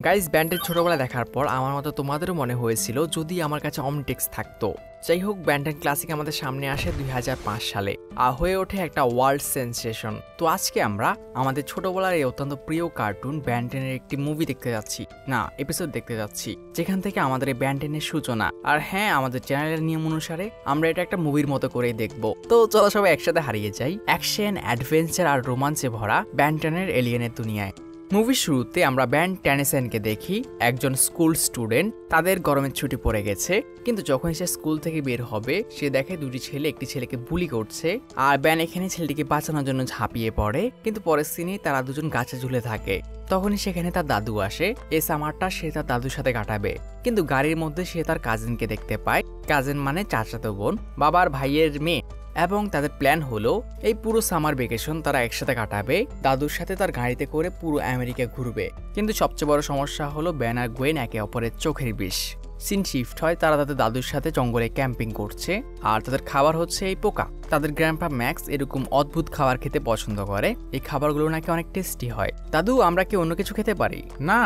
Guys, ব্যান্ডেন ছোটবেলা দেখার পর আমার মতো তোমাদেরও মনে হয়েছিল যদি আমার কাছে অমনিটেক্স থাকতো। যাই হোক, ব্যান্ডেন ক্লাসিক আমাদের সামনে আসে 2005 সালে আর হয়ে ওঠে একটা ওয়ার্ল্ড সেন্সেশন। তো আজকে আমরা আমাদের ছোটবেলার এই অত্যন্ত প্রিয় কার্টুন ব্যান্ডেনের একটি মুভি দেখতে যাচ্ছি, না এপিসোড দেখতে যাচ্ছি, যেখান থেকে আমাদের এই ব্যান্ডেনের সূচনা। আর হ্যাঁ, আমাদের চ্যানেলের নিয়ম অনুসারে আমরা এটা একটা মুভির মতো করেই দেখবো। তো চলো সবাই একসাথে হারিয়ে যাই অ্যাকশন, অ্যাডভেঞ্চার আর রোমাঞ্চে ভরা ব্যান্ডেনের এলিয়েনের দুনিয়ায়। মুভির শুরুতে আমরা ব্যান টেনেসেনকে দেখি, একজন স্কুল স্টুডেন্ট। তাদের গরমের ছুটি পড়ে গেছে, কিন্তু যখন সে স্কুল থেকে বের হবে সে দেখে দুটি ছেলে একটি ছেলেকে বুলি করছে। আর ব্যান এখানে ছেলেটিকে বাঁচানোর জন্য ঝাঁপিয়ে পড়ে, কিন্তু পরের সিনে তারা দুজন গাছে ঝুলে থাকে। তখনই সেখানে তার দাদু আসে। এই সামারটা সে তার দাদুর সাথে কাটাবে, কিন্তু গাড়ির মধ্যে সে তার কাজিনকে দেখতে পায়। কাজিন মানে চাচাতো বোন, বাবার ভাইয়ের মেয়ে। এবং তাদের প্ল্যান হলো এই পুরো সামার ভ্যাকেশন তারা একসাথে কাটাবে, দাদুর সাথে তার গাড়িতে করে পুরো আমেরিকা ঘুরবে। কিন্তু সবচেয়ে বড় সমস্যা হলো ব্যান আর গোয়েন একে অপরের চোখের বিষ। সিন শিফট হয়, তারা তাদের দাদুর সাথে জঙ্গলে ক্যাম্পিং করছে আর তাদের খাবার হচ্ছে এই পোকা। তাদের গ্র্যান্ডপা ম্যাক্স এরকম অদ্ভুত খাবার খেতে পছন্দ করে, এই খাবারগুলো নাকি অনেক টেস্টি হয়। দাদু, আমরা কি অন্য কিছু খেতে পারি? না,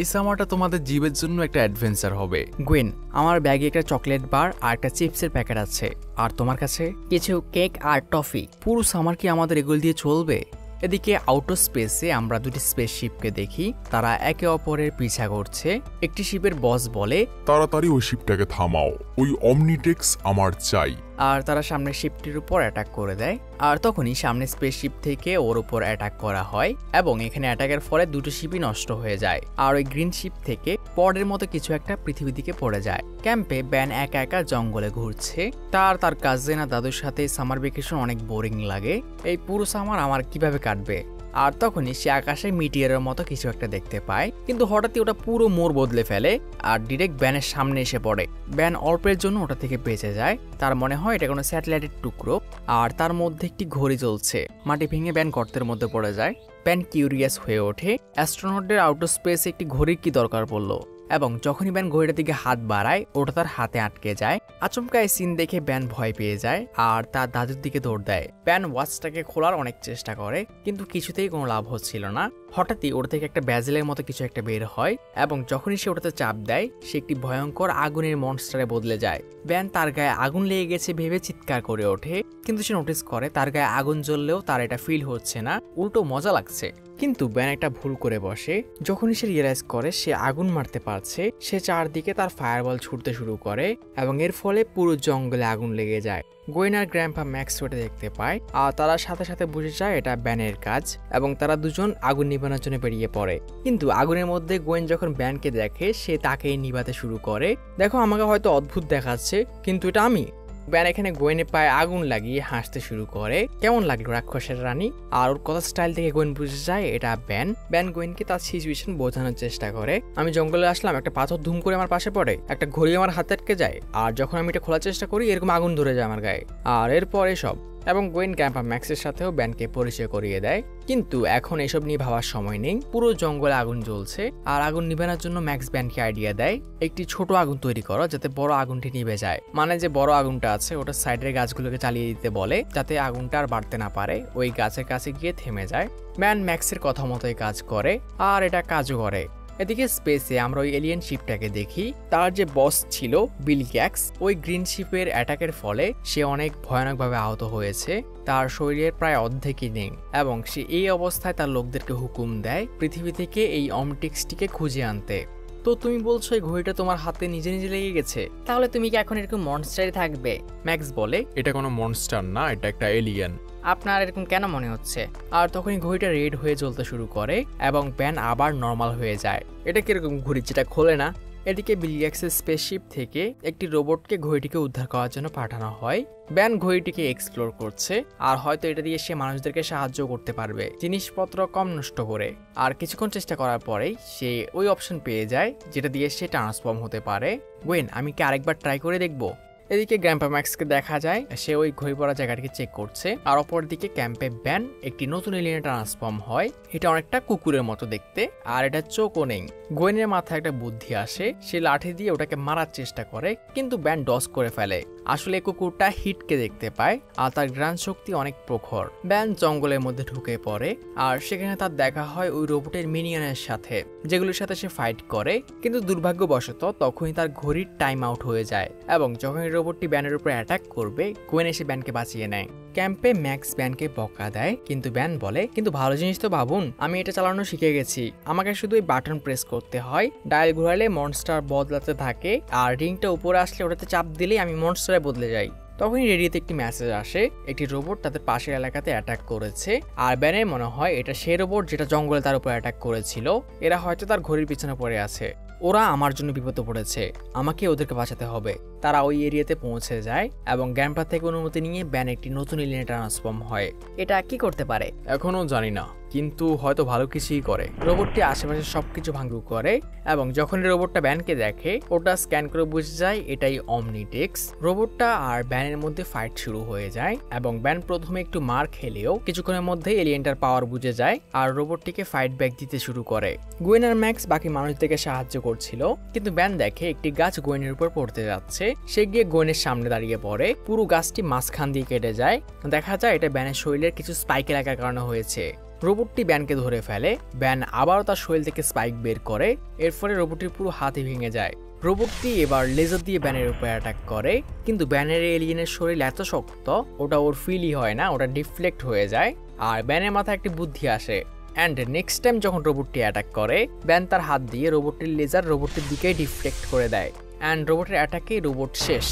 এই সামারটা তোমাদের জীবের জন্য একটা অ্যাডভেঞ্চার হবে। গোয়েন, আমার ব্যাগে একটা চকলেট বার আর একটা চিপসের প্যাকেট আছে, আর তোমার কাছে কিছু কেক আর টফি। পুরো সামার কি আমাদের এগুলো দিয়ে চলবে? এদিকে আউটার স্পেসে আমরা দুটি স্পেসশিপকে দেখি, তারা একে অপরের পিছা করছে। একটি শিপের বস বলে, তাড়াতাড়ি ওই শিপটাকে থামাও, ওই অমনিটেক্স আমার চাই। আর তারা সামনের শিপটির উপর অ্যাটাক করে দেয়। আর তখনই সামনে স্পেসশিপ থেকে ওর উপর অ্যাটাক করা হয় এবং এখানে অ্যাটাকের ফলে দুটো শিপই নষ্ট হয়ে যায়। আর ওই গ্রিন শিপ থেকে পডের মতো কিছু একটা পৃথিবী দিকে পড়ে যায়। ক্যাম্পে ব্যান একা একা জঙ্গলে ঘুরছে। তার কাজিন আর দাদুর সাথে সামার ভ্যাকেশন অনেক বোরিং লাগে। এই পুরো সামার আমার কিভাবে কাটবে? আর তখনই সে আকাশে মিটিয়ারের মতো কিছু একটা দেখতে পায়, কিন্তু হঠাৎই ওটা পুরো মোড় বদলে ফেলে আর ডিরেক্ট ব্যানের সামনে এসে পড়ে। ব্যান অল্পের জন্য ওটা থেকে বেঁচে যায়। তার মনে হয় এটা কোনো স্যাটেলাইটের টুকরো, আর তার মধ্যে একটি ঘড়ি জ্বলছে। মাটি ভেঙে ব্যান গর্তের মধ্যে পড়ে যায়। ব্যান কিউরিয়াস হয়ে ওঠে, অ্যাস্ট্রোনটদের আউটার স্পেসে একটি ঘড়ির কি দরকার পড়লো। এবং যখনই ব্যান ঘড়িটার দিকে হাত বাড়ায় ওটা তার হাতে আটকে যায়। আচমকা এই সিন দেখে ব্যান ভয় পেয়ে যায় আর তার দাদুর দিকে দৌড় দেয়। ব্যান ওয়াচটাকে খোলার অনেক চেষ্টা করে, কিন্তু কিছুতেই কোনো লাভ হচ্ছিল না। হঠাৎই ওটা থেকে একটা ব্যাজেলের মতো কিছু একটা বের হয় এবং যখনই সে ওটাতে চাপ দেয় সে একটি ভয়ঙ্কর আগুনের মনস্টারে বদলে যায়। ব্যান তার গায়ে আগুন লেগে গেছে ভেবে চিৎকার করে ওঠে, কিন্তু সে নোটিস করে তার গায়ে আগুন জ্বললেও তার এটা ফিল হচ্ছে না, উল্টো মজা লাগছে। কিন্তু ব্যান একটা ভুল করে বসে। যখনই সে রিয়েলাইজ করে সে আগুন মারতে পারছে, সে চারদিকে তার ফায়ারবল ছুটতে শুরু করে এবং এর ফলে পুরো জঙ্গলে আগুন লেগে যায়। গোয়েন আর গ্র্যান্ডপা ম্যাক্স ওটা দেখতে পায় আর তারা সাথে সাথে বুঝে যায় এটা ব্যানের কাজ এবং তারা দুজন আগুন নিভানোর জন্য বেরিয়ে পড়ে। কিন্তু আগুনের মধ্যে গোয়েন যখন ব্যানকে দেখে সে তাকেই নিভাতে শুরু করে। দেখো, আমাকে হয়তো অদ্ভুত দেখাচ্ছে, কিন্তু এটা আমি। ব্যান এখানে গোয়েনের পায়ে আগুন লাগিয়ে হাসতে শুরু করে। কেমন লাগলো রাক্ষসের রানী? আর ওর কথা স্টাইল থেকে গোয়েন বুঝে যায় এটা ব্যান। ব্যান গোয়েনকে তার সিচুয়েশন বোঝানোর চেষ্টা করে। আমি জঙ্গলে আসলাম, একটা পাথর ধুম করে আমার পাশে পড়ে, একটা ঘড়ি আমার হাতে আটকে যায়, আর যখন আমি এটা খোলার চেষ্টা করি এরকম আগুন ধরে যায় আমার গায়ে, আর এরপর এসব। এবং গোয়েন গ্র্যান্ডপা ম্যাক্সের সাথেও ব্যানকে পরিচয় করিয়ে দেয়। কিন্তু এখন এসব নিয়ে ভাবার সময় নেই, পুরো জঙ্গলে আগুন জ্বলছে। আর আগুন নিভানোর জন্য ম্যাক্স ব্যানকে আইডিয়া দেয় একটি ছোট আগুন তৈরি করো যাতে বড় আগুনটি নিভে যায়। মানে যে বড় আগুনটা আছে ওটা সাইডের গাছগুলোকে চালিয়ে দিতে বলে, যাতে আগুনটা আর বাড়তে না পারে, ওই গাছের কাছে গিয়ে থেমে যায়। ব্যান ম্যাক্সের কথা মতোই কাজ করে আর এটা কাজও করে। এদিকে স্পেসে আমরা ওই এলিয়েন শিপটাকে দেখি। তার যে বস ছিল বিল গ্যাক্স, ওই গ্রিন শিপের অ্যাটাকের ফলে সে অনেক ভয়ানকভাবে আহত হয়েছে। তার শরীরের প্রায় অর্ধেকই নেই এবং সে এই অবস্থায় তার লোকদেরকে হুকুম দেয় পৃথিবী থেকে এই অমনিটেক্সটিকে খুঁজে আনতে। তো তুমি বলছো এই ঘড়িটা তোমার হাতে নিজে নিজে লেগে গেছে, তাহলে তুমি কি এখন এরকম মনস্টারে থাকবে? ম্যাক্স বলে, এটা কোনো মনস্টার না, এটা একটা এলিয়েন। আপনার এরকম কেন মনে হচ্ছে? আর তখনই ঘড়িটা রেড হয়ে জ্বলতে শুরু করে এবং ব্যান আবার নর্মাল হয়ে যায়। এটা কিরকম ঘড়ি যেটা খোলে না? এদিকে বিল গ্যাক্সের স্পেসশিপ থেকে একটি রোবটকে ঘড়িটিকে উদ্ধার করার জন্য পাঠানো হয়। ব্যান ঘড়িটিকে এক্সপ্লোর করছে আর হয়তো এটা দিয়ে সে মানুষদেরকে সাহায্য করতে পারবে জিনিসপত্র কম নষ্ট করে। আর কিছুক্ষণ চেষ্টা করার পরেই সে ওই অপশন পেয়ে যায় যেটা দিয়ে সে ট্রান্সফর্ম হতে পারে। গোয়েন, আমি কি আরেকবার ট্রাই করে দেখবো? এদিকে গ্র্যান্ডপা ম্যাক্সকে দেখা যায় সে ওই ঘড়ি পড়া জায়গাটিকে চেক করছে, আর অপরদিকে ক্যাম্পে ব্যান একটি নতুন এলিয়েনে ট্রান্সফর্ম হয়। এটা অনেকটা কুকুরের মতো দেখতে আর এটা চোখও নেই। গোয়েনের মাথায় একটা বুদ্ধি আসে, সে লাঠি দিয়ে ওটাকে মারার চেষ্টা করে, কিন্তু ব্যান ডস করে ফেলে। আসলে কুকুরটা হিটকে দেখতে পায় আর তার ঘ্রাণ শক্তি অনেক প্রখর। ব্যান জঙ্গলের মধ্যে ঢুকে পড়ে আর সেখানে তার দেখা হয় ওই রোবটের মিনিয়নের সাথে, যেগুলোর সাথে সে ফাইট করে। কিন্তু দুর্ভাগ্যবশত তখনই তার ঘড়ির টাইম আউট হয়ে যায় এবং যখন রোবটটি ব্যানের উপর অ্যাটাক করবে, গোয়েন এসে ব্যানকে বাঁচিয়ে নেয়। ক্যাম্পে ম্যাক্স ব্যানকে বকা দেয়, কিন্তু ব্যান বলে, কিন্তু ভালো জিনিস তো ভাবুন, আমি এটা চালানো শিখে গেছি, আমাকে শুধু এই বাটন প্রেস করতে হয়, ডায়াল ঘোরালে মনস্টার বদলাতে থাকে আর রিংটা উপরে আসলে ওটাতে চাপ দিলেই আমি মনস্টারে বদলে যাই। তখনই রেডিওতে একটি মেসেজ আসে, একটি রোবট তাদের পাশের এলাকাতে অ্যাটাক করেছে আর ব্যানের মনে হয় এটা সেই রোবট যেটা জঙ্গলে তার উপর অ্যাটাক করেছিল। এরা হয়তো তার ঘড়ির পিছনে পড়ে আছে, ওরা আমার জন্য বিপদে পড়েছে, আমাকে ওদেরকে বাঁচাতে হবে। তারা ওই এরিয়াতে পৌঁছে যায় এবং গ্র্যান্ডপা থেকে অনুমতি নিয়ে ব্যান একটি নতুন এলিয়েনে ট্রান্সফর্ম হয়। এটা কি করতে পারে এখনো জানি না, কিন্তু হয়তো ভালো কিছুই করে। রোবটটি আশেপাশে সবকিছু ভাঙচুর করে এবং যখন রোবটটা ব্যানকে দেখে, ওটা স্ক্যান করে বুঝে যায় এটাই অমনিটেক্স। রোবটটা আর ব্যানের মধ্যে ফাইট শুরু হয়ে যায় এবং ব্যান প্রথমে একটু মার খেলেও কিছুক্ষণের মধ্যে এলিয়েনটার পাওয়ার বুঝে যায় আর রোবটটিকে ফাইট ব্যাক দিতে শুরু করে। গোয়েন আর ম্যাক্স বাকি মানুষদেরকে সাহায্য করছিল, কিন্তু ব্যান দেখে একটি গাছ গোয়েনের উপর পড়তে যাচ্ছে। সে গিয়ে গোয়েনের সামনে দাঁড়িয়ে পড়ে, পুরো গাছটি মাঝখান দিয়ে কেটে যায়। দেখা যায় এটা ব্যানের শরীরের কিছু স্পাইক লাগার কারণে হয়েছে। রোবটটি ব্যানকে ধরে ফেলে, ব্যান আবারও তার শরীর থেকে স্পাইক বের করে, এর ফলে রোবটটির পুরো হাতই ভেঙে যায়। রোবটটি এবার লেজার দিয়ে ব্যানের উপর অ্যাটাক করে, কিন্তু ব্যানের এলিয়েনের শরীর এত শক্ত ওটা ওর ফিলই হয় না, ওটা ডিফ্লেক্ট হয়ে যায়। আর ব্যানের মাথায় একটি বুদ্ধি আসে অ্যান্ড নেক্সট টাইম যখন রোবটটি অ্যাটাক করে, ব্যান তার হাত দিয়ে রোবটটির লেজার রোবটটির দিকেই ডিফ্লেক্ট করে দেয় অ্যান্ড রোবটের অ্যাটাকে রোবট শেষ।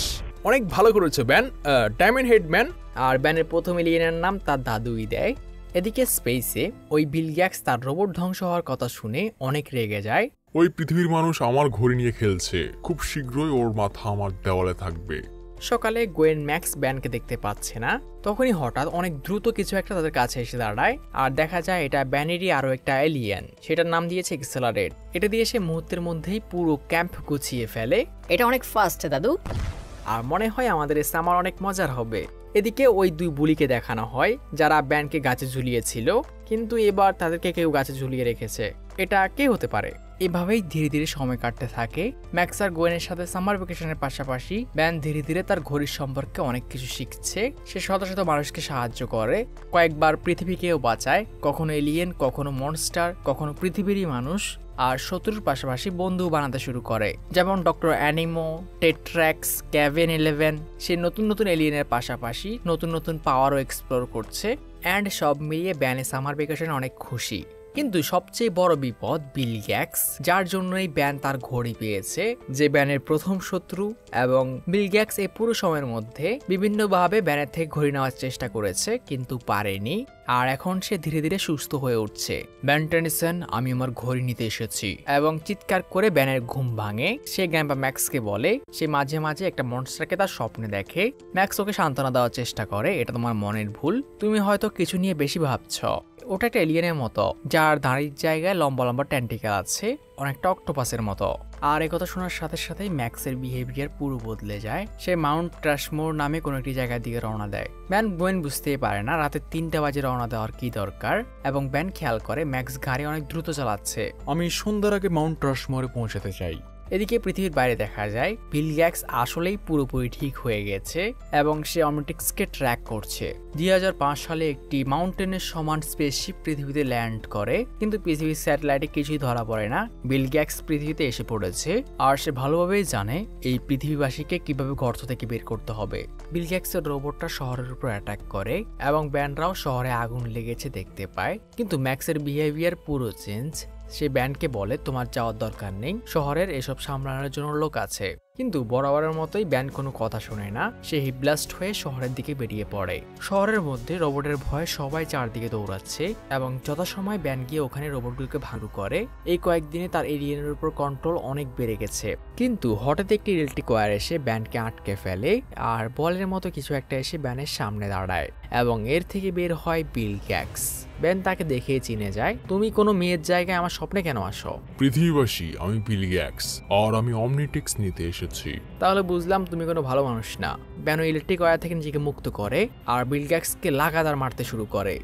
অনেক ভালো করেছে ব্যান, ডায়মন্ড হেড ম্যান। আর ব্যানের প্রথম এলিয়েনের নাম তার দাদুই দেয়। এদিকে স্পেসে ওই বিল গ্যাটস তার রোবট ধ্বংস হওয়ার কথা শুনে অনেক রেগে যায়। ওই পৃথিবীর মানুষ আমার ঘড়ি নিয়ে খেলছে, খুব শীঘ্রই ওর মাথা আমার দেওয়ালে থাকবে। সকালে গোয়েন ম্যাক্স ব্যানকে দেখতে পাচ্ছে না, তখনই হঠাৎ অনেক দ্রুত কিছু একটা তাদের কাছে এসে দাঁড়ায় আর দেখা যায় এটা ব্যানেরই আরো একটা এলিয়েন, সেটার নাম দিয়েছে এক্সেলারেট। এটা দিয়ে সে মুহূর্তের মধ্যেই পুরো ক্যাম্প গুছিয়ে ফেলে। এটা অনেক ফাস্ট দাদু, আর মনে হয় আমাদের এই সামার অনেক মজার হবে। এদিকে ওই দুই বুলিকে দেখানো হয় যারা ব্যানকে গাছে ঝুলিয়েছিল, কিন্তু এবার তাদেরকে কেউ গাছে ঝুলিয়ে রেখেছে। এটা কে হতে পারে? এভাবেই ধীরে ধীরে সময় কাটতে থাকে। ম্যাক্স আর গোয়েনের সাথে সামার ভ্যাকেশনের পাশাপাশি ব্যান ধীরে ধীরে তার ঘড়ির সম্পর্কে অনেক কিছু শিখছে। সে শত শত মানুষকে সাহায্য করে, কয়েকবার পৃথিবীকেও বাঁচায়, কখনো এলিয়েন, কখনো মনস্টার, কখনো পৃথিবীরই মানুষ। আর শত্রুর পাশাপাশি বন্ধু বানাতে শুরু করে, যেমন ডক্টর অ্যানিমো, টেট্রাক্স, ক্যাভেন 11। সে নতুন নতুন এলিয়েনের পাশাপাশি নতুন নতুন পাওয়ারও এক্সপ্লোর করছে অ্যান্ড সব মিলিয়ে ব্যানে সামার ভ্যাকেশন অনেক খুশি। কিন্তু সবচেয়ে বড় বিপদ বিল গ্যাটস, যার জন্যই ব্যান তার ঘড়ি পেয়েছে, যে ব্যানের প্রথম শত্রু। এবং বিল গ্যাটস এই পুরো সময়ের মধ্যে বিভিন্নভাবে ব্যানের থেকে ঘড়ি নেওয়ার চেষ্টা করেছে, কিন্তু পারেনি। আর এখন সে ধীরে ধীরে সুস্থ হয়ে উঠছে। ব্যান টেনিসন, আমি আমার ঘড়ি নিতে এসেছি, এবং চিৎকার করে ব্যানের ঘুম ভাঙে। সে গ্র্যান্ডপা ম্যাক্সকে বলে সে মাঝে মাঝে একটা মনস্টারকে তার স্বপ্নে দেখে। ম্যাক্স ওকে সান্ত্বনা দেওয়ার চেষ্টা করে, এটা তোমার মনের ভুল, তুমি হয়তো কিছু নিয়ে বেশি ভাবছ। ওটা একটা এলিয়েনের মতো, যার দাঁড়ির জায়গায় লম্বা লম্বা ট্যান্টিকেল আছে, অনেকটা অক্টোপাসের মতো। আর একথা শোনার সাথে সাথেই ম্যাক্সের বিহেভিয়ার পুরো বদলে যায়। সে মাউন্ট ট্রাশমোর নামে কোনো একটি জায়গার দিকে রওনা দেয়। ব্যান গোয়েন বুঝতেই পারে না রাতে 3টা বাজে রওনা দেওয়ার কি দরকার, এবং ব্যান খেয়াল করে ম্যাক্স গাড়ি অনেক দ্রুত চালাচ্ছে। আমি সন্ধ্যার আগে মাউন্ট ট্রাশমোরে পৌঁছাতে চাই। এদিকে পৃথিবীর বাইরে দেখা যায় বিল গ্যাটস আসলেই পুরোপুরি ঠিক হয়ে গেছে এবং সে অমনিটেক্সকে ট্র্যাক করছে। 2005 সালে একটি মাউন্টেনের সমান স্পেসশিপ পৃথিবীতে ল্যান্ড করে, কিন্তু পৃথিবীর স্যাটেলাইটে কিছুই ধরা পড়ে না। বিল গ্যাটস পৃথিবীতে এসে পড়েছে আর সে ভালোভাবেই জানে এই পৃথিবীবাসীকে কিভাবে গর্ত থেকে বের করতে হবে। বিল গ্যাটসের রোবটটা শহরের উপর অ্যাটাক করে এবং ব্যানরাও শহরে আগুন লেগেছে দেখতে পায়, কিন্তু ম্যাক্সের বিহেভিয়ার পুরো চেঞ্জ। সে ব্যান্ডকে বলে তোমার যাওয়ার দরকার নেই, শহরের এসব সামলানোর জন্য লোক আছে। কিন্তু বরাবরের মতোই ব্যান্ড কোনো কথা শোনে না, সে হিব্লাস্ট হয়ে শহরের দিকে বেরিয়ে পড়ে। শহরের মধ্যে রোবটের ভয়ে সবাই চারদিকে দৌড়াচ্ছে এবং যথাসময় ব্যান্ড গিয়ে ওখানে রোবটগুলোকে ভাঙু করে। এই কয়েকদিনে তার এলিয়েনের উপর কন্ট্রোল অনেক বেড়ে গেছে। কিন্তু হঠাৎ একটি ইলেকট্রিক ওয়্যার এসে ব্যান্ডকে আটকে ফেলে আর বলের মতো কিছু একটা এসে ব্যানের সামনে দাঁড়ায় এবং এর থেকে বের হয় বিল গ্যাটস। ব্যান তাকে দেখেই চিনে যায়। তুমি কোনো মেয়ের জায়গায় আমার স্বপ্নে কেন আসো? পৃথিবীবাসী, আমি বিল গ্যাটস আর আমি অমনিটেক্স নিতে এসেছি। তাহলে বুঝলাম তুমি কোনো ভালো মানুষ না। ব্যান ইলেকট্রিক ওয়্যার থেকে নিজেকে মুক্ত করে আর বিল গ্যাটসকে লাগাতার মারতে শুরু করে।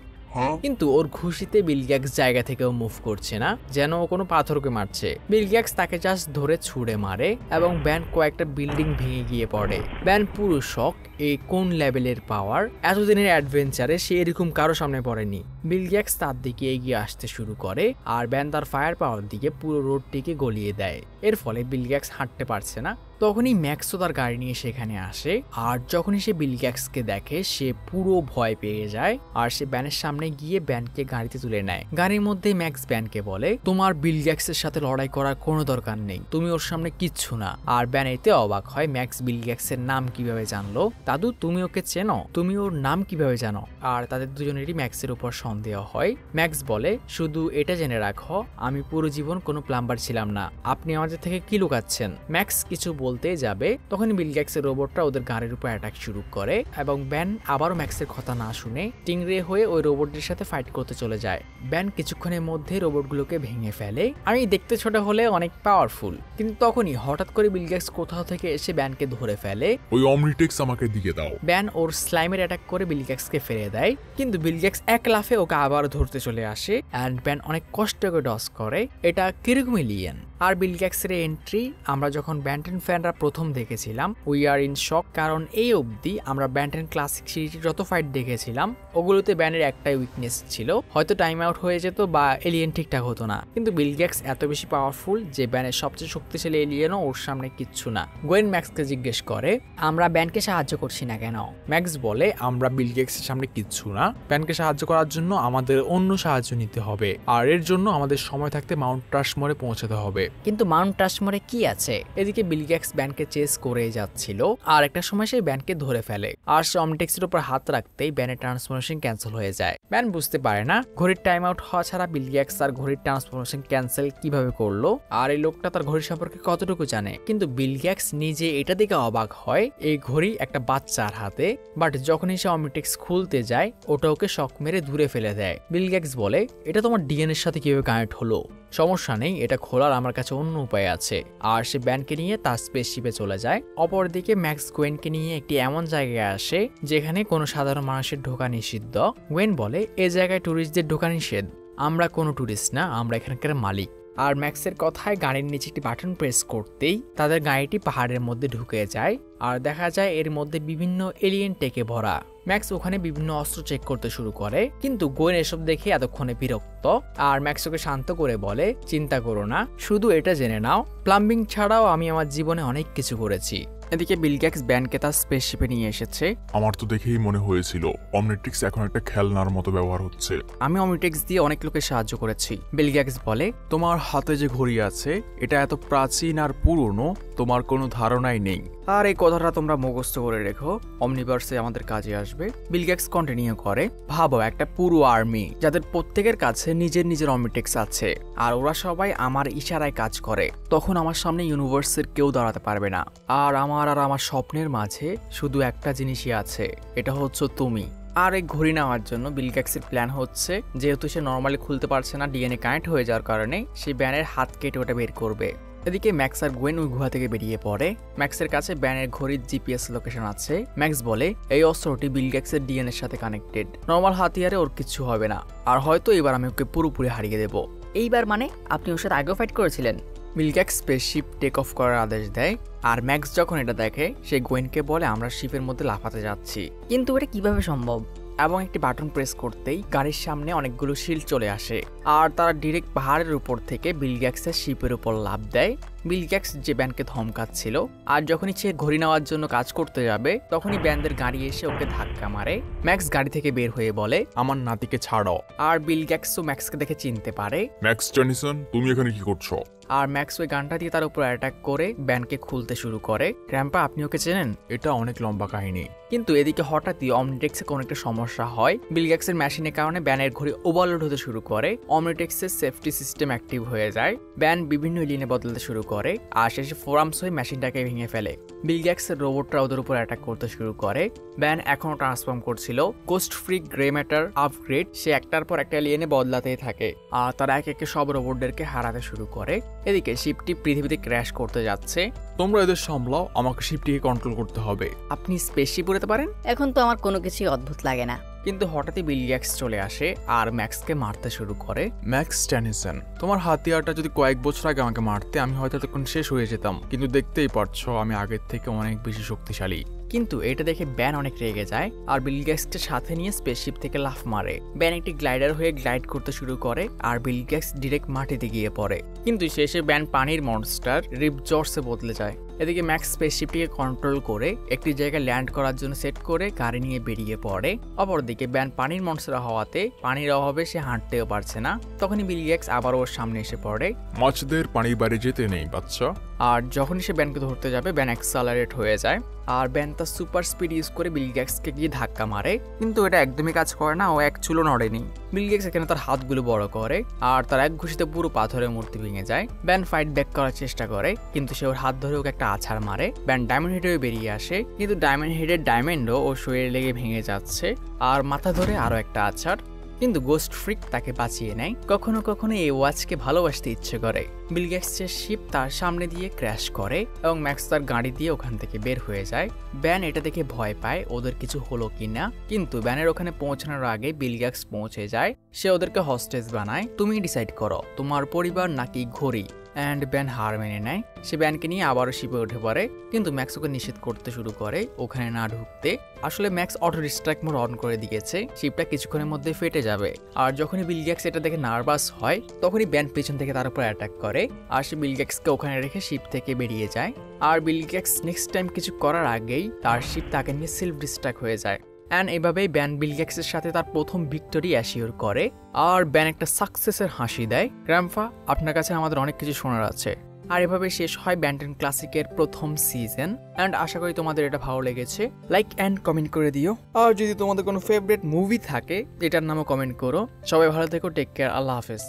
কিন্তু ওর খুশিতে বিল গ্যাটস জায়গা থেকেও মুভ করছে না, যেন ও কোনো পাথরকে মারছে। বিল গ্যাটস তাকে জাস্ট ধরে ছুঁড়ে মারে এবং ব্যান কয়েকটা বিল্ডিং ভেঙে গিয়ে পড়ে। ব্যান পুরো শক, এই কোন লেভেলের পাওয়ার, এতদিনের অ্যাডভেঞ্চারে সে এরকম কারো সামনে পড়েনি। বিল গ্যাটস তার দিকে এগিয়ে আসতে শুরু করে আর ব্যান তার ফায়ার পাওয়ার দিকে পুরো রোডটিকে গলিয়ে দেয়। এর ফলে বিল গ্যাটস হাঁটতে পারছে না। তখনই ম্যাক্সও তার গাড়ি নিয়ে সেখানে আসে, আর যখনই সে বিল গ্যাটসকে দেখে সে পুরো ভয় পেয়ে যায় আর সে ব্যানের সামনে গিয়ে ব্যানকে গাড়িতে তুলে নেয়। গাড়ির মধ্যে ম্যাক্স ব্যানকে বলে, তোমার বিল গ্যাটসের সাথে লড়াই করার কোনো দরকার নেই, তুমি ওর সামনে কিচ্ছু না। আর ব্যান এতে অবাক হয় ম্যাক্স বিল গ্যাটসের নাম কিভাবে জানলো। দাদু, তুমি ওকে চেনো? তুমি ওর নাম কিভাবে জানো? আর তাদের দুজনেরই ম্যাক্সের উপর সন্দেহ হয়। ম্যাক্স বলে, শুধু এটা জেনে রাখো, আমি পুরো জীবন কোনো প্লাম্বার ছিলাম না, আপনি আমাদের থেকে কি লুকাচ্ছেন? ম্যাক্স কিছু বলতে যাবে, তখন বিল গ্যাটসের রোবটটা ওদের গাড়ির উপর অ্যাটাক শুরু করে এবং ব্যান আবারও ম্যাক্সের কথা না শুনে টিংরে হয়ে ওই রোবটদের সাথে ফাইট করতে চলে যায়। ব্যান কিছুক্ষণের মধ্যে রোবটগুলোকে ভেঙে ফেলে। আমি দেখতে ছোট হলে অনেক পাওয়ারফুল, কিন্তু তখনই হঠাৎ করে বিল গ্যাটস কোথাও থেকে এসে ব্যানকে ধরে ফেলে। ওই অমনিটেক্স আমাকে দিকে দাও। ব্যান ওর স্লাইমের অ্যাটাক করে বিল গ্যাটসকে ফেলে দেয়, কিন্তু বিল গ্যাটস এক লাফে ওকে আবার ধরতে চলে আসে অ্যান্ড ব্যান অনেক কষ্ট করে ডস করে। এটা কিরকম এলিয়েন। আর বিল গ্যাটসের এন্ট্রি আমরা যখন ব্যান্টেন ফ্যানরা প্রথম দেখেছিলাম, উই আর ইন শক, কারণ এই অবধি আমরা ব্যান্টেন ক্লাসিক সিরিজের যত ফাইট দেখেছিলাম ওগুলোতে ব্যানের একটাই উইকনেস ছিল, হয়তো টাইম আউট হয়ে যেত বা এলিয়েন ঠিকঠাক হতো না। কিন্তু বিল গ্যাটস এত বেশি পাওয়ারফুল যে ব্যানের সবচেয়ে শক্তিশালী এলিয়েনও ওর সামনে কিচ্ছু না। গোয়েন ম্যাক্সকে জিজ্ঞেস করে, আমরা ব্যানকে সাহায্য করছি না কেন? ম্যাক্স বলে, আমরা বিল গেটসের সামনে কিচ্ছু না, ব্যানকে সাহায্য করার জন্য আমাদের অন্য সাহায্য নিতে হবে, আর এর জন্য আমাদের সময় থাকতে মাউন্ট রাশমোরে পৌঁছাতে হবে। কিন্তু মাউন্ট রাশমোরে কি আছে? এদিকে বিল গ্যাটস ব্যানকে চেস করে যাচ্ছিল আর একটা সময় সেই ব্যানকে ধরে ফেলে, আর সে অমনিটেক্সের উপর হাত রাখতেই ব্যানের ট্রান্সফরমেশন ক্যান্সেল হয়ে যায়। ব্যান বুঝতে পারে না ঘড়ির টাইম আউট হওয়া ছাড়া বিল গ্যাটস আর ঘড়ির ট্রান্সফরমেশন ক্যান্সেল কিভাবে করলো, আর এই লোকটা তার ঘড়ি সম্পর্কে কতটুকু জানে। কিন্তু বিল গ্যাটস নিজে এটা দেখে অবাক হয়, এই ঘড়ি একটা বাচ্চার হাতে, বাট যখনই সে অমনিটেক্স খুলতে যায় ওটা ওকে শক মেরে দূরে ফেলে দেয়। বিল গ্যাটস বলে, এটা তোমার ডিএনএর সাথে কিভাবে কানেক্ট হলো? সমস্যা নেই, এটা খোলার আমার কাছে অন্য উপায় আছে। আর সে ব্যানকে নিয়ে তার স্পেসশিপে চলে যায়। অপরদিকে ম্যাক্স গোয়েনকে নিয়ে একটি এমন জায়গায় আসে যেখানে কোনো সাধারণ মানুষের ঢোকা নিষিদ্ধ। গোয়েন বলে, এই জায়গায় ট্যুরিস্টদের ঢোকা নিষেধ, আমরা কোনো ট্যুরিস্ট না, আমরা এখানকার মালিক। আর ম্যাক্সের কথায় গাড়ির নিচে একটি বাটন প্রেস করতেই তাদের গাড়িটি পাহাড়ের মধ্যে ঢুকে যায় আর দেখা যায় এর মধ্যে বিভিন্ন এলিয়েন টেকে ভরা। ম্যাক্স ওখানে বিভিন্ন অস্ত্র চেক করতে শুরু করে, কিন্তু গোয়েন এসব দেখে এতক্ষণে বিরক্ত আর ম্যাক্স ওকে শান্ত করে বলে, চিন্তা করো না, শুধু এটা জেনে নাও, প্লাম্বিং ছাড়াও আমি আমার জীবনে অনেক কিছু করেছি। এদিকে বিল গ্যাটস ব্যানকে তার স্পেসশিপে নিয়ে এসেছে। আমার তো দেখেই মনে হয়েছিল অমনিটেক্স এখন একটা খেলনার মতো ব্যবহার হচ্ছে। আমি অমনিটেক্স দিয়ে অনেক লোকের সাহায্য করেছি। বিল গ্যাটস বলে, তোমার হাতে যে ঘড়ি আছে এটা এত প্রাচীন আর পুরনো, তোমার কোনো ধারণাই নেই। আর এই কথাটা তোমরা মুখস্থ করে রেখো, অমনিভার্সে আমাদের কাজে আসবে। বিল গ্যাটস কন্টিনিউ করে, ভাবো একটা পুরো আর্মি যাদের প্রত্যেকের কাছে নিজের নিজের অমনিটেক্স আছে আর ওরা সবাই আমার ইশারায় কাজ করে, তখন আমার সামনে ইউনিভার্সের কেউ দাঁড়াতে পারবে না। আর আমার স্বপ্নের মাঝে শুধু একটা জিনিসই আছে, এটা হচ্ছে তুমি। আর এই ঘড়ি নেওয়ার জন্য বিল গ্যাটসের প্ল্যান হচ্ছে, যেহেতু সে নর্মালি খুলতে পারছে না ডিএনএ কানেক্ট হয়ে যাওয়ার কারণে, সে ব্যানের হাত কেটে ওটা বের করবে। এদিকে ম্যাক্স আর গোয়েন ওই গুহা থেকে বেরিয়ে পড়ে। ম্যাক্সের কাছে ব্যানের ঘড়ির জিপিএস লোকেশন আছে। ম্যাক্স বলে, এই অস্ত্রটি বিল গ্যাটসের ডিএনএর সাথে কানেক্টেড, নর্মাল হাতিয়ারে ওর কিছু হবে না, আর হয়তো এবার আমি ওকে পুরোপুরি হারিয়ে দেবো। এইবার মানে আপনি ওর সাথে আগেও ফাইট করেছিলেন? বিল গ্যাটস স্পেসশিপ টেক অফ করার আদেশ দেয় আর ম্যাক্স যখন এটা দেখে সে গোয়েনকে বলে, আমরা শিপের মধ্যে লাফাতে যাচ্ছি। কিন্তু এটা কিভাবে সম্ভব? এবং একটি বাটন প্রেস করতেই গাড়ির সামনে অনেকগুলো শিল্ড চলে আসে আর তারা ডিরেক্ট পাহাড়ের উপর থেকে বিল গ্যাটসের শিপের উপর লাফ দেয়। বিল গ্যাটস যে ব্যানকে ধমকাচ্ছিল আর যখনই সে ঘড়ি নেওয়ার জন্য কাজ করতে যাবে তখনই ব্যানদের গাড়ি এসে ওকে ধাক্কা মারে। ম্যাক্স গাড়ি থেকে বের হয়ে বলে, আমার নাতিকে ছাড়ো। আর বিল গ্যাটসও ম্যাক্সকে দেখে চিনতে পারে। ম্যাক্স টেনিসন, তুমি এখানে কি করছো? আর ম্যাক্স ওই গানটা দিয়ে তার উপর অ্যাটাক করে ব্যানকে খুলতে শুরু করে। গ্র্যাম্পা, আপনি ওকে চেনেন? এটা অনেক লম্বা কাহিনী। কিন্তু এদিকে হঠাৎই অমনিটেক্সে কোনো একটা সমস্যা হয়। বিল গ্যাটসের মেশিনের কারণে ব্যানের ঘড়ি ওভারলোড হতে শুরু করে। অমনিটেক্সের সেফটি সিস্টেম অ্যাক্টিভ হয়ে যায়। ব্যান বিভিন্ন এলিয়েনে বদলাতে শুরু করে আর শেষে ফোরামস হয়ে মেশিনটাকে ভেঙে ফেলে। বিল গ্যাটসের রোবটরা ওদের উপর অ্যাটাক করতে শুরু করে। ব্যান এখনো ট্রান্সফর্ম করছিল। Ghost free grey matter upgrade, সে একটার পর একটা এলিয়েনে বদলাতেই থাকে আর তারা এক একে সব রোবটদেরকে হারাতে শুরু করে। এদিকে শিপটি পৃথিবীতে ক্র্যাশ করতে যাচ্ছে। তোমরা এদের সামলাও, আমাকে শিপটিকে কন্ট্রোল করতে হবে। আপনি স্পেসশিপ উড়াতে পারেন? এখন তো আমার কোনো কিছুই অদ্ভুত লাগে না। কিন্তু হঠাৎই বিলিগ্যাক্স চলে আসে আর ম্যাক্সকে মারতে শুরু করে। ম্যাক্স ট্যানিসন, তোমার হাতিয়ারটা যদি কয়েক বছর আগে আমাকে মারতে, আমি হয়তো তখন শেষ হয়ে যেতাম, কিন্তু দেখতেই পারছো আমি আগের থেকে অনেক বেশি শক্তিশালী। কিন্তু এটা দেখে ব্যান অনেক রেগে যায় আর বিলিগ্যাক্সকে সাথে নিয়ে স্পেসশিপ থেকে লাফ মারে। ব্যান একটি গ্লাইডার হয়ে গ্লাইড করতে শুরু করে আর বিলিগ্যাক্স ডিরেক্ট মাটিতে গিয়ে পড়ে, কিন্তু শেষে ব্যান পানির মনস্টার রিপজর্সে বদলে যায়। এদিকে ম্যাক্স স্পেসশিপটিকে কন্ট্রোল করে একটি জায়গায় ল্যান্ড করার জন্য সেট করে গাড়ি নিয়ে বেরিয়ে পড়ে। অপরদিকে ব্যান পানির মনস্টার হওয়াতে পানির অভাবে সে হাঁটতেও পারছে না। তখনই বিলিগ্যাক্স আবার ওর সামনে এসে পড়ে। মাছদের পানির বাইরে যেতে নেই বাচ্চা। আর যখনই সে ব্যানকে ধরতে যাবে ব্যান অ্যাক্সেলারেট হয়ে যায় আর ব্যান তার সুপার স্পিড ইউজ করে বিলিগ্যাক্সকে গিয়ে ধাক্কা মারে, কিন্তু এটা একদমই কাজ করে না, ও এক চুলো নড়েনি। বিলিগ্যাক্স এখানে তার হাতগুলো বড় করে আর তার এক ঘুষিতে পুরো পাথরের মূর্তি ভেঙে যায়। ব্যান ফাইট ব্যাক করার চেষ্টা করে, কিন্তু সে ওর হাত ধরে ওকে একটা আছাড় মারে। ব্যান ডায়মন্ড হেডেও বেরিয়ে আসে, কিন্তু ডায়মন্ড হেডের ডায়মন্ডও ও শরীরে লেগে ভেঙে যাচ্ছে আর মাথা ধরে আরো একটা আছাড়, কিন্তু গোস্ট ফ্রিক তাকে বাঁচিয়ে নেয়। কখনো কখনো এই ওয়াচকে ভালোবাসতে ইচ্ছে করে। বিলিগ্যাক্সের শিপ তার সামনে দিয়ে ক্র্যাশ করে এবং ম্যাক্স তার গাড়ি দিয়ে ওখান থেকে বের হয়ে যায়। ব্যান এটা দেখে ভয় পায় ওদের কিছু হলো কিনা, কিন্তু ব্যানের ওখানে পৌঁছানোর আগে বিলিগ্যাক্স পৌঁছে যায়। সে ওদেরকে হস্টেজ বানায়, তুমি ডিসাইড করো তোমার পরিবার নাকি ঘড়ি। অ্যান্ড ব্যান হার মেনে নেয়। সে ব্যানকে নিয়ে আবারও শিপে উঠে পড়ে, কিন্তু ম্যাক্স ওকে নিষেধ করতে শুরু করে ওখানে না ঢুকতে। আসলে max auto distract mode on করে দিয়েছে, শিপটা কিছুক্ষণের মধ্যে ফেটে যাবে। আর যখনই বিলিগ্যাক্স এটা দেখে নার্ভাস হয় তখনই ব্যান পেছন থেকে তার উপর অ্যাটাক করে আর সে বিলিগ্যাক্সকে ওখানে রেখে শিপ থেকে বেরিয়ে যায়। আর বিলিগ্যাক্স নেক্সট টাইম কিছু করার আগেই তার শিপ তাকে নিয়ে সেলফ ডিস্ট্রাক্ট হয়ে যায়। অ্যান্ড এভাবেই ব্যান বিলিগ্যাক্সের সাথে তার প্রথম ভিক্টরি অ্যাসিওর করে আর ব্যান একটা সাকসেসের হাসি দেয়। গ্র্যাম্পা, আপনার কাছে আমাদের অনেক কিছু শোনার আছে। আর এভাবে শেষ হয় ব্যান 10 ক্লাসিকের প্রথম সিজন। অ্যান্ড আশা করি তোমাদের এটা ভালো লেগেছে। লাইক অ্যান্ড কমেন্ট করে দিও। আর যদি তোমাদের কোনো ফেভারিট মুভি থাকে এটার নামও কমেন্ট করো। সবাই ভালো থেকো, টেক কেয়ার, আল্লাহ হাফেজ।